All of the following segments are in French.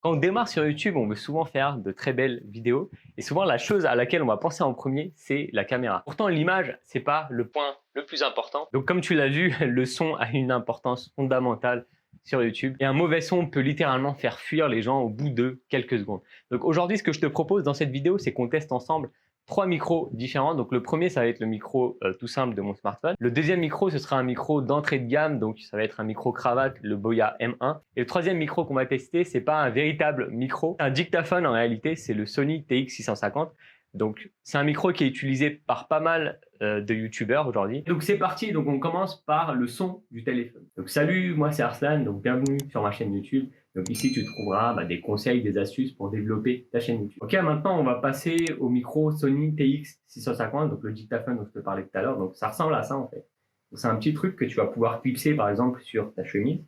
Quand on démarre sur YouTube, on veut souvent faire de très belles vidéos et souvent la chose à laquelle on va penser en premier, c'est la caméra. Pourtant, l'image, c'est pas le point le plus important. Donc comme tu l'as vu, le son a une importance fondamentale sur YouTube et un mauvais son peut littéralement faire fuir les gens au bout de quelques secondes. Donc aujourd'hui, ce que je te propose dans cette vidéo, c'est qu'on teste ensemble trois micros différents. Donc le premier, ça va être le micro tout simple de mon smartphone. Le deuxième micro, ce sera un micro d'entrée de gamme, donc ça va être un micro cravate, le Boya M1. Et le troisième micro qu'on va tester, c'est pas un véritable micro, un dictaphone en réalité, c'est le Sony TX650. Donc c'est un micro qui est utilisé par pas mal de youtubeurs aujourd'hui. Donc c'est parti, donc on commence par le son du téléphone. Donc salut, moi c'est Arslan, donc bienvenue sur ma chaîne YouTube. Donc ici tu trouveras des conseils, des astuces pour développer ta chaîne YouTube. Ok, maintenant on va passer au micro Sony TX650, donc le dictaphone dont je te parlais tout à l'heure. Donc ça ressemble à ça en fait. C'est un petit truc que tu vas pouvoir clipser par exemple sur ta chemise.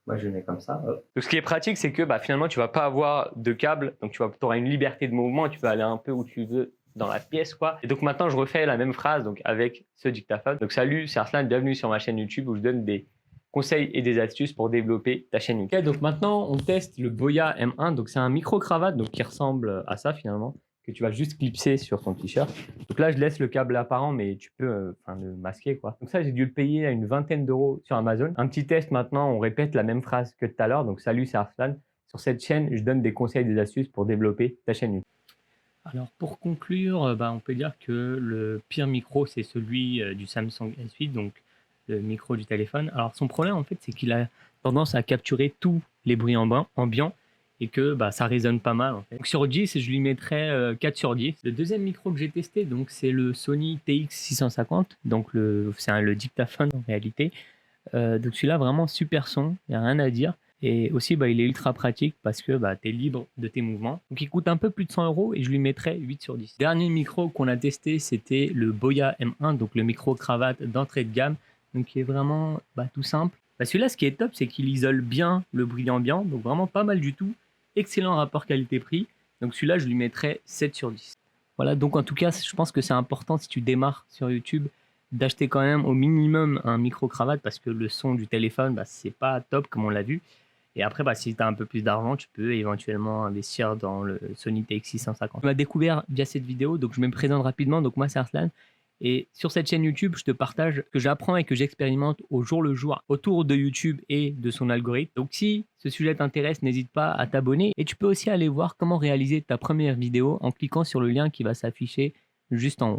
Moi, je le mets comme ça. Hop. Donc, ce qui est pratique, c'est que finalement, tu vas pas avoir de câble. Donc, tu auras une liberté de mouvement et tu peux aller un peu où tu veux dans la pièce, quoi. Et donc, maintenant, je refais la même phrase donc avec ce dictaphone. Donc, salut, c'est Arslan, bienvenue sur ma chaîne YouTube où je donne des conseils et des astuces pour développer ta chaîne YouTube. Okay, donc, maintenant, on teste le Boya M1. Donc, c'est un micro-cravate donc qui ressemble à ça finalement, que tu vas juste clipser sur ton t-shirt. Donc là, je laisse le câble apparent, mais tu peux le masquer, quoi. Donc ça, j'ai dû le payer à une vingtaine d'euros sur Amazon. Un petit test maintenant, on répète la même phrase que tout à l'heure. Donc salut, c'est Arslan. Sur cette chaîne, je donne des conseils et des astuces pour développer ta chaîne YouTube. Alors pour conclure, on peut dire que le pire micro, c'est celui du Samsung S8, donc le micro du téléphone. Alors son problème, en fait, c'est qu'il a tendance à capturer tous les bruits ambiants et que ça résonne pas mal en fait. Donc sur 10, je lui mettrais 4 sur 10. Le deuxième micro que j'ai testé, donc c'est le Sony TX650, donc c'est le dictaphone en réalité. Donc celui-là, vraiment super son, il n'y a rien à dire. Et aussi, il est ultra pratique parce que tu es libre de tes mouvements. Donc il coûte un peu plus de 100 euros et je lui mettrais 8 sur 10. Dernier micro qu'on a testé, c'était le Boya M1, donc le micro cravate d'entrée de gamme, donc qui est vraiment tout simple. Celui-là, ce qui est top, c'est qu'il isole bien le bruit ambiant, donc vraiment pas mal du tout. Excellent rapport qualité-prix. Donc celui-là, je lui mettrais 7 sur 10. Voilà, donc en tout cas, je pense que c'est important si tu démarres sur YouTube d'acheter quand même au minimum un micro-cravate parce que le son du téléphone, c'est pas top comme on l'a vu. Et après, si tu as un peu plus d'argent, tu peux éventuellement investir dans le Sony TX650. Tu m'as découvert via cette vidéo, donc je me présente rapidement. Donc moi, c'est Arslan. Et sur cette chaîne YouTube, je te partage ce que j'apprends et que j'expérimente au jour le jour autour de YouTube et de son algorithme. Donc si ce sujet t'intéresse, n'hésite pas à t'abonner. Et tu peux aussi aller voir comment réaliser ta première vidéo en cliquant sur le lien qui va s'afficher juste en haut.